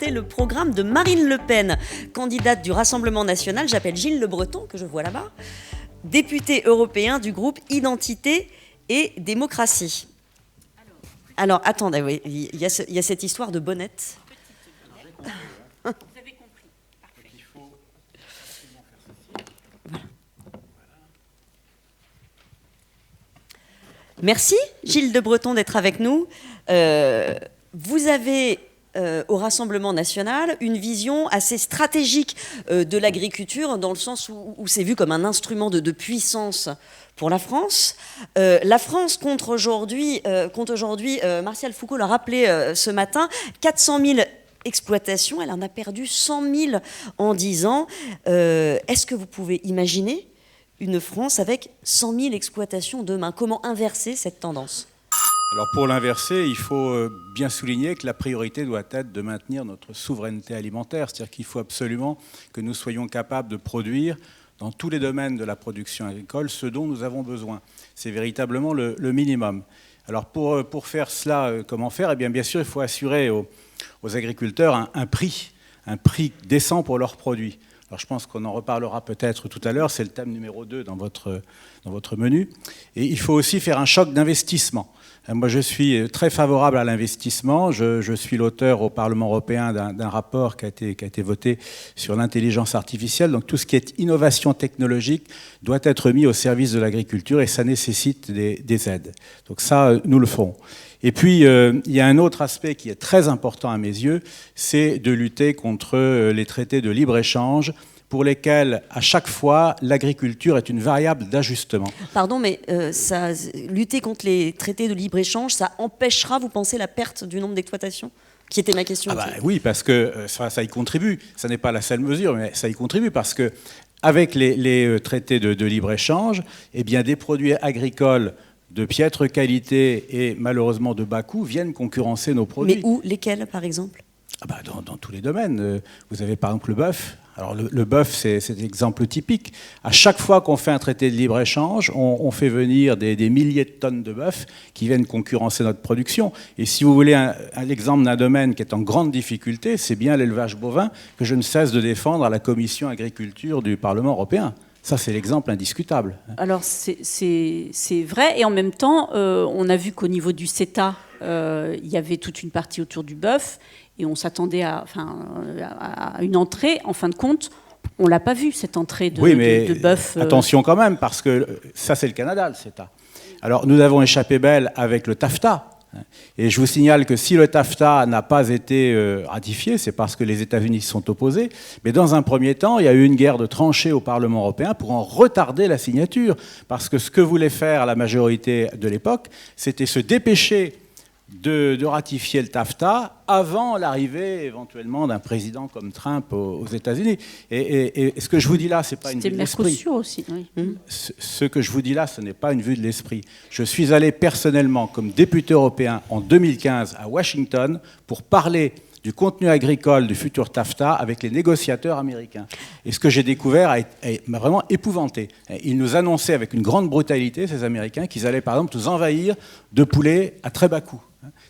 présenter le programme de Marine Le Pen, candidate du Rassemblement national. J'appelle Gilles Le Breton, que je vois là-bas, député européen du groupe Identité et Démocratie. Alors, attendez, oui, il y a cette histoire de bonnette. Vous avez compris. Parfait. Il faut absolument faire ceci. Voilà. Merci, Gilles de Breton, d'être avec nous. Vous avez, au Rassemblement national, une vision assez stratégique de l'agriculture, dans le sens où c'est vu comme un instrument de puissance pour la France. La France compte aujourd'hui, Martial Foucault l'a rappelé ce matin, 400 000 exploitations. Elle en a perdu 100 000 en 10 ans. Est-ce que vous pouvez imaginer une France avec 100 000 exploitations demain? Comment inverser cette tendance? Alors pour l'inverser, il faut bien souligner que la priorité doit être de maintenir notre souveraineté alimentaire. C'est-à-dire qu'il faut absolument que nous soyons capables de produire dans tous les domaines de la production agricole ce dont nous avons besoin. C'est véritablement le minimum. Alors pour faire cela, comment faire? Eh bien sûr, il faut assurer aux agriculteurs un prix décent pour leurs produits. Alors je pense qu'on en reparlera peut-être tout à l'heure, c'est le thème numéro 2 dans votre menu. Et il faut aussi faire un choc d'investissement. Moi, je suis très favorable à l'investissement. Je suis l'auteur au Parlement européen d'un rapport qui a été voté sur l'intelligence artificielle. Donc tout ce qui est innovation technologique doit être mis au service de l'agriculture et ça nécessite des aides. Donc ça, nous le ferons. Et puis, il y a un autre aspect qui est très important à mes yeux, c'est de lutter contre les traités de libre-échange pour lesquels, à chaque fois, l'agriculture est une variable d'ajustement. Pardon, mais lutter contre les traités de libre-échange, ça empêchera, vous pensez, la perte du nombre d'exploitations? Qui était ma question. Oui, parce que ça y contribue. Ça n'est pas la seule mesure, mais ça y contribue parce que avec les traités de libre-échange, eh bien, des produits agricoles de piètre qualité et malheureusement de bas coût viennent concurrencer nos produits. Mais où? Lesquels, par exemple? Dans tous les domaines. Vous avez par exemple le bœuf. Alors le bœuf, c'est l'exemple typique. À chaque fois qu'on fait un traité de libre-échange, on fait venir des milliers de tonnes de bœuf qui viennent concurrencer notre production. Et si vous voulez l'exemple d'un domaine qui est en grande difficulté, c'est bien l'élevage bovin que je ne cesse de défendre à la Commission agriculture du Parlement européen. Ça, c'est l'exemple indiscutable. Alors, c'est vrai. Et en même temps, on a vu qu'au niveau du CETA, il y avait toute une partie autour du bœuf. Et on s'attendait à une entrée. En fin de compte, on ne l'a pas vu, cette entrée de bœuf. Attention quand même, parce que ça, c'est le Canada, le CETA. Alors, nous avons échappé belle avec le TAFTA. Et je vous signale que si le TAFTA n'a pas été ratifié, c'est parce que les États-Unis se sont opposés. Mais dans un premier temps, il y a eu une guerre de tranchées au Parlement européen pour en retarder la signature. Parce que ce que voulait faire la majorité de l'époque, c'était se dépêcher de ratifier le TAFTA avant l'arrivée éventuellement d'un président comme Trump aux États-Unis. Et ce que je vous dis là, c'est pas une vue de l'esprit. C'était Mercosur aussi, oui. Ce que je vous dis là, ce n'est pas une vue de l'esprit. Je suis allé personnellement comme député européen en 2015 à Washington pour parler du contenu agricole du futur TAFTA avec les négociateurs américains. Et ce que j'ai découvert m'a vraiment épouvanté. Ils nous annonçaient avec une grande brutalité, ces Américains, qu'ils allaient par exemple nous envahir de poulets à très bas coût.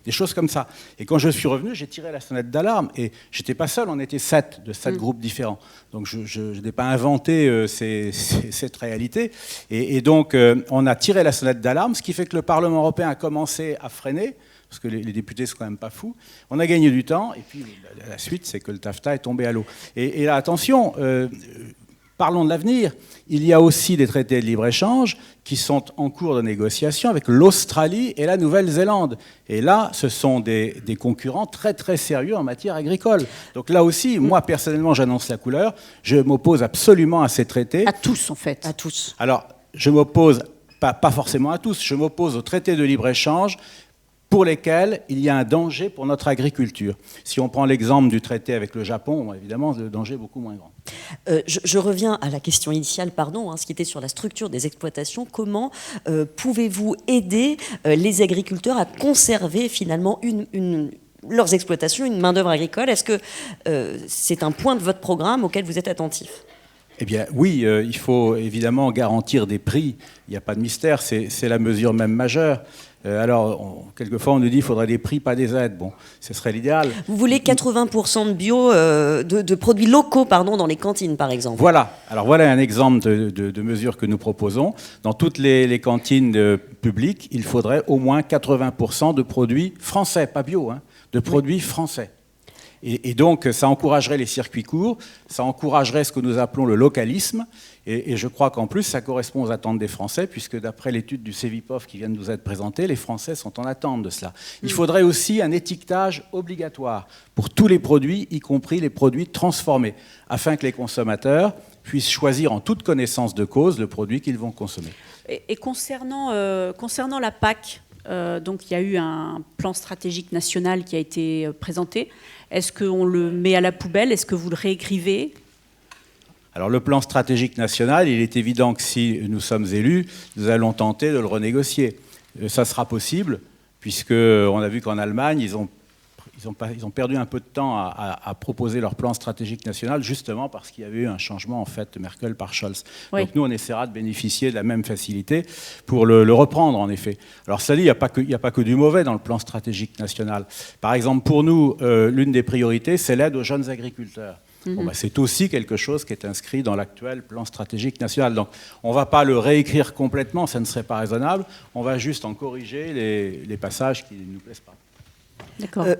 Des choses comme ça. Et quand je suis revenu, j'ai tiré la sonnette d'alarme. Et je n'étais pas seul, on était 7 groupes différents. Donc je n'ai pas inventé cette réalité. Et donc on a tiré la sonnette d'alarme, ce qui fait que le Parlement européen a commencé à freiner, parce que les députés ne sont quand même pas fous. On a gagné du temps, et puis la suite, c'est que le TAFTA est tombé à l'eau. Et là, attention, parlons de l'avenir. Il y a aussi des traités de libre-échange qui sont en cours de négociation avec l'Australie et la Nouvelle-Zélande. Et là, ce sont des concurrents très très sérieux en matière agricole. Donc là aussi, moi personnellement, j'annonce la couleur. Je m'oppose absolument à ces traités. À tous, en fait. À tous. Alors, je m'oppose, pas forcément à tous, je m'oppose aux traités de libre-échange pour lesquels il y a un danger pour notre agriculture. Si on prend l'exemple du traité avec le Japon, évidemment, le danger est beaucoup moins grand. Je reviens à la question initiale, ce qui était sur la structure des exploitations. Comment pouvez-vous aider les agriculteurs à conserver finalement leurs exploitations, une main-d'œuvre agricole? Est-ce que c'est un point de votre programme auquel vous êtes attentif? Eh bien, oui, il faut évidemment garantir des prix. Il n'y a pas de mystère, c'est la mesure même majeure. Quelquefois, on nous dit qu'il faudrait des prix, pas des aides. Bon, ce serait l'idéal. Vous voulez 80% de bio, de produits locaux, pardon, dans les cantines, par exemple. Voilà. Alors voilà un exemple de mesure que nous proposons. Dans toutes les cantines publiques, il faudrait au moins 80% de produits français, pas bio, hein, de produits français. Et donc, ça encouragerait les circuits courts, ça encouragerait ce que nous appelons le localisme, et je crois qu'en plus, ça correspond aux attentes des Français, puisque d'après l'étude du Cevipof qui vient de nous être présentée, les Français sont en attente de cela. Il faudrait aussi un étiquetage obligatoire pour tous les produits, y compris les produits transformés, afin que les consommateurs puissent choisir en toute connaissance de cause le produit qu'ils vont consommer. Et concernant la PAC, donc il y a eu un plan stratégique national qui a été présenté. Est-ce qu'on le met à la poubelle? Est-ce que vous le réécrivez? Alors le plan stratégique national, il est évident que si nous sommes élus, nous allons tenter de le renégocier. Ça sera possible, puisqu'on a vu qu'en Allemagne, ils ont perdu un peu de temps à proposer leur plan stratégique national, justement parce qu'il y avait eu un changement, en fait, de Merkel par Scholz. Oui. Donc nous, on essaiera de bénéficier de la même facilité pour le reprendre, en effet. Alors ça dit, il n'y a pas que du mauvais dans le plan stratégique national. Par exemple, pour nous, l'une des priorités, c'est l'aide aux jeunes agriculteurs. Bon, c'est aussi quelque chose qui est inscrit dans l'actuel plan stratégique national. Donc on ne va pas le réécrire complètement, ça ne serait pas raisonnable. On va juste en corriger les passages qui ne nous plaisent pas.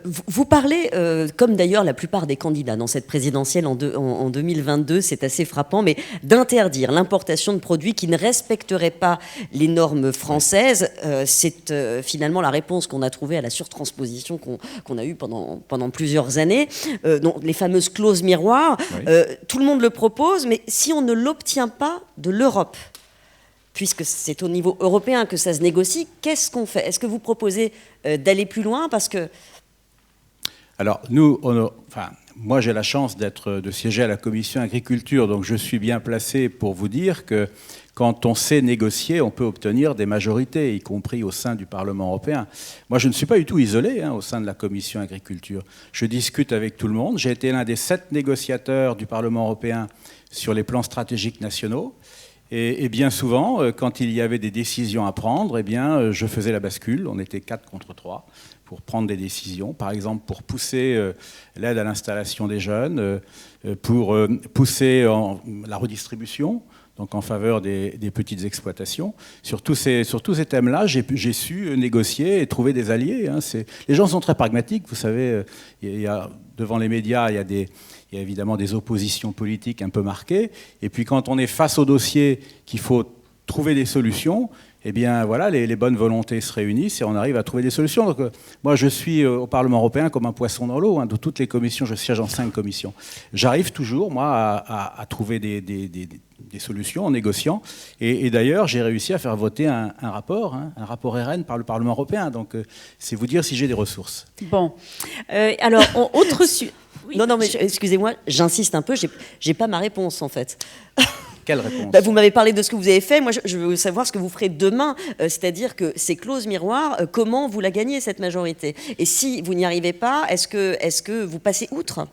Vous parlez, comme d'ailleurs la plupart des candidats dans cette présidentielle en 2022, c'est assez frappant, mais d'interdire l'importation de produits qui ne respecteraient pas les normes françaises. C'est finalement la réponse qu'on a trouvée à la surtransposition qu'on a eue pendant plusieurs années. Donc, les fameuses clauses miroirs, tout le monde le propose, mais si on ne l'obtient pas de l'Europe, puisque c'est au niveau européen que ça se négocie, qu'est-ce qu'on fait? Est-ce que vous proposez d'aller plus loin? Parce que... Alors, moi j'ai la chance de siéger à la commission agriculture, donc je suis bien placé pour vous dire que quand on sait négocier, on peut obtenir des majorités, y compris au sein du Parlement européen. Moi, je ne suis pas du tout isolé au sein de la commission agriculture. Je discute avec tout le monde. J'ai été l'un des 7 négociateurs du Parlement européen sur les plans stratégiques nationaux. Et bien souvent, quand il y avait des décisions à prendre, je faisais la bascule. On était 4 contre 3 pour prendre des décisions. Par exemple, pour pousser l'aide à l'installation des jeunes, pour pousser la redistribution, donc en faveur des petites exploitations. Sur tous ces thèmes-là, j'ai su négocier et trouver des alliés. Les gens sont très pragmatiques. Vous savez, devant les médias, il y a évidemment des oppositions politiques un peu marquées. Et puis quand on est face au dossier qu'il faut trouver des solutions, les bonnes volontés se réunissent et on arrive à trouver des solutions. Donc, moi, je suis au Parlement européen comme un poisson dans l'eau. De toutes les commissions, je siège en 5 commissions. J'arrive toujours, moi, à trouver des solutions en négociant. Et d'ailleurs, j'ai réussi à faire voter un rapport RN par le Parlement européen. Donc, c'est vous dire si j'ai des ressources. Bon. Alors, autre sujet. Oui, non, mais excusez-moi, j'insiste un peu, j'ai pas ma réponse en fait. Quelle réponse? Vous m'avez parlé de ce que vous avez fait, moi je veux savoir ce que vous ferez demain, c'est-à-dire que ces clauses miroirs, comment vous la gagnez cette majorité? Et si vous n'y arrivez pas, est-ce que vous passez outre?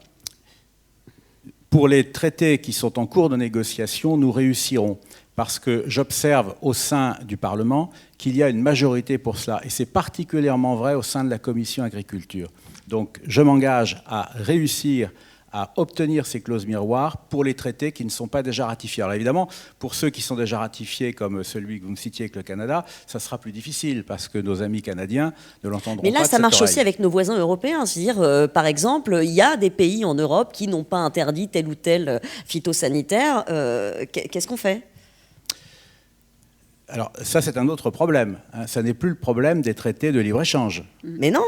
Pour les traités qui sont en cours de négociation, nous réussirons. Parce que j'observe au sein du Parlement qu'il y a une majorité pour cela. Et c'est particulièrement vrai au sein de la Commission agriculture. Donc je m'engage à réussir à obtenir ces clauses miroirs pour les traités qui ne sont pas déjà ratifiés. Alors évidemment, pour ceux qui sont déjà ratifiés, comme celui que vous me citiez avec le Canada, ça sera plus difficile parce que nos amis canadiens ne l'entendront pas. Mais là, ça marche aussi avec nos voisins européens. C'est-à-dire, par exemple, il y a des pays en Europe qui n'ont pas interdit tel ou tel phytosanitaire. Qu'est-ce qu'on fait ? Alors ça, c'est un autre problème. Ça n'est plus le problème des traités de libre-échange. Mais non,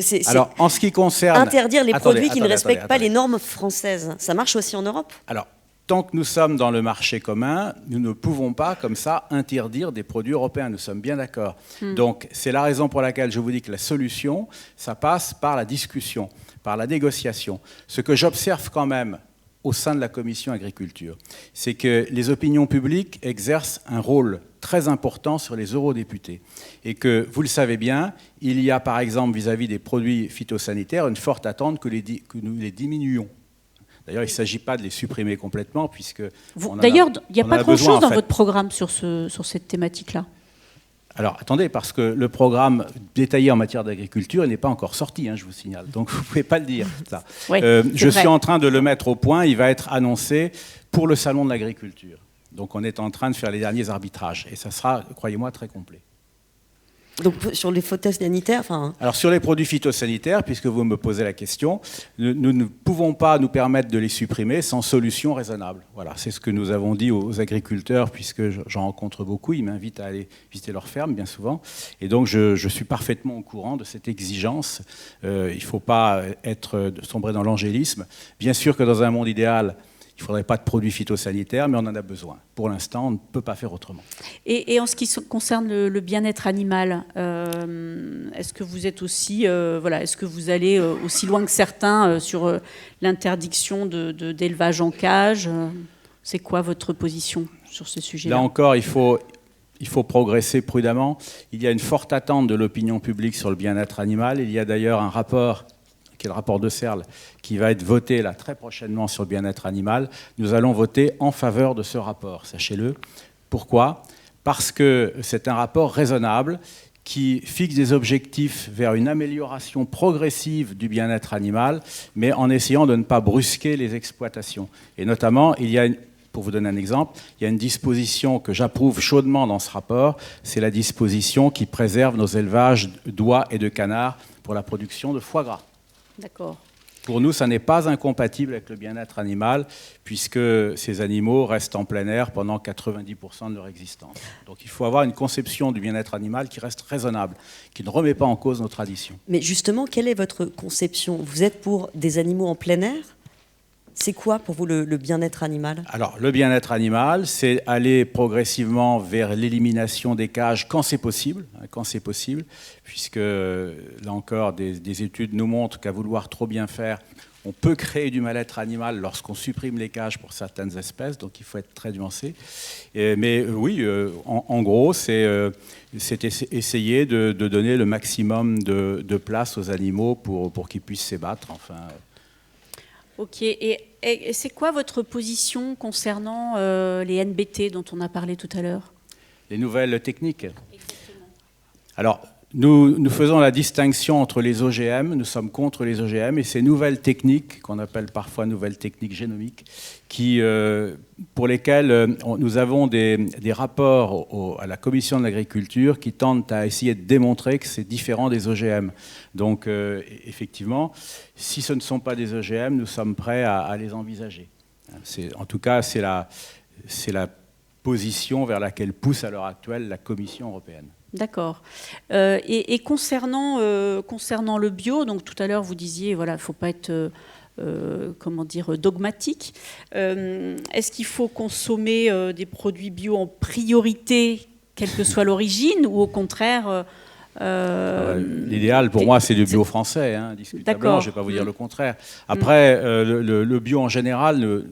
c'est alors, en ce qui concerne... interdire les produits qui ne respectent pas les normes françaises. Ça marche aussi en Europe ? Alors, tant que nous sommes dans le marché commun, nous ne pouvons pas, comme ça, interdire des produits européens. Nous sommes bien d'accord. Donc, c'est la raison pour laquelle je vous dis que la solution, ça passe par la discussion, par la négociation. Ce que j'observe quand même au sein de la Commission agriculture, c'est que les opinions publiques exercent un rôle très important sur les eurodéputés. Et que, vous le savez bien, il y a par exemple vis-à-vis des produits phytosanitaires une forte attente que nous les diminuions. D'ailleurs, il ne s'agit pas de les supprimer complètement, puisque... D'ailleurs, il n'y a pas grand-chose dans votre programme sur cette thématique-là. Alors, attendez, parce que le programme détaillé en matière d'agriculture n'est pas encore sorti, je vous signale. Donc, vous ne pouvez pas le dire, ça. Oui, je suis en train de le mettre au point. Il va être annoncé pour le Salon de l'agriculture. Donc, on est en train de faire les derniers arbitrages. Et ça sera, croyez-moi, très complet. Donc, sur les phytosanitaires, Alors, sur les produits phytosanitaires, puisque vous me posez la question, nous ne pouvons pas nous permettre de les supprimer sans solution raisonnable. Voilà, c'est ce que nous avons dit aux agriculteurs, puisque j'en rencontre beaucoup. Ils m'invitent à aller visiter leur ferme, bien souvent. Et donc, je suis parfaitement au courant de cette exigence. Il ne faut pas sombrer dans l'angélisme. Bien sûr que dans un monde idéal, il ne faudrait pas de produits phytosanitaires, mais on en a besoin. Pour l'instant, on ne peut pas faire autrement. Et en ce qui concerne le bien-être animal, est-ce que vous êtes aussi, est-ce que vous allez aussi loin que certains sur l'interdiction d'élevage en cage C'est quoi votre position sur ce sujet-là ? Là encore, il faut progresser prudemment. Il y a une forte attente de l'opinion publique sur le bien-être animal. Il y a d'ailleurs un rapport, qui est le rapport de Serle, qui va être voté là très prochainement sur le bien-être animal. Nous allons voter en faveur de ce rapport, sachez-le. Pourquoi ? Parce que c'est un rapport raisonnable qui fixe des objectifs vers une amélioration progressive du bien-être animal, mais en essayant de ne pas brusquer les exploitations. Et notamment, pour vous donner un exemple, il y a une disposition que j'approuve chaudement dans ce rapport, c'est la disposition qui préserve nos élevages d'oies et de canards pour la production de foie gras. D'accord. Pour nous, ça n'est pas incompatible avec le bien-être animal, puisque ces animaux restent en plein air pendant 90% de leur existence. Donc il faut avoir une conception du bien-être animal qui reste raisonnable, qui ne remet pas en cause nos traditions. Mais justement, quelle est votre conception ? Vous êtes pour des animaux en plein air ? C'est quoi pour vous le bien-être animal ? Alors, le bien-être animal, c'est aller progressivement vers l'élimination des cages quand c'est possible, puisque là encore, des études nous montrent qu'à vouloir trop bien faire, on peut créer du mal-être animal lorsqu'on supprime les cages pour certaines espèces, donc il faut être très nuancé. Mais oui, en gros, c'est essayer de donner le maximum de place aux animaux pour qu'ils puissent s'ébattre, enfin... Ok, et c'est quoi votre position concernant les NBT dont on a parlé tout à l'heure ? Les nouvelles techniques. Exactement. Alors, nous faisons la distinction entre les OGM, nous sommes contre les OGM, et ces nouvelles techniques, qu'on appelle parfois nouvelles techniques génomiques, pour lesquelles nous avons des rapports à la Commission de l'agriculture qui tentent à essayer de démontrer que c'est différent des OGM. Donc, effectivement, si ce ne sont pas des OGM, nous sommes prêts à les envisager. En tout cas, c'est la position vers laquelle pousse à l'heure actuelle la Commission européenne. D'accord. Et concernant le bio, donc tout à l'heure vous disiez, voilà, il ne faut pas être dogmatique. Est-ce qu'il faut consommer des produits bio en priorité, quelle que soit l'origine, ou au contraire l'idéal pour moi, c'est le bio français, indiscutablement, je ne vais pas vous dire le contraire. Après, le bio en général,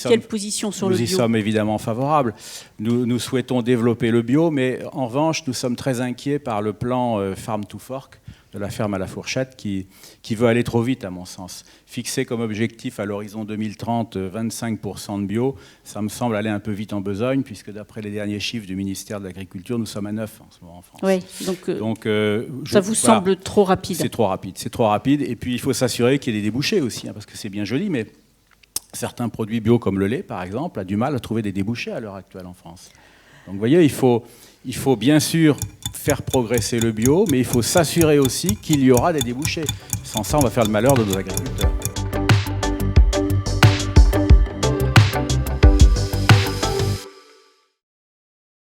quelle position sur le bio ? Nous y sommes évidemment favorables. Nous souhaitons développer le bio, mais en revanche, nous sommes très inquiets par le plan Farm to Fork, de la ferme à la fourchette, qui veut aller trop vite, à mon sens. Fixer comme objectif à l'horizon 2030 25% de bio, ça me semble aller un peu vite en besogne, puisque d'après les derniers chiffres du ministère de l'Agriculture, nous sommes à 9 en ce moment en France. Oui, donc ça vous semble trop rapide ? C'est trop rapide. Et puis il faut s'assurer qu'il y ait des débouchés aussi, parce que c'est bien joli, mais certains produits bio comme le lait, par exemple, a du mal à trouver des débouchés à l'heure actuelle en France. Donc vous voyez, il faut bien sûr faire progresser le bio, mais il faut s'assurer aussi qu'il y aura des débouchés. Sans ça, on va faire le malheur de nos agriculteurs.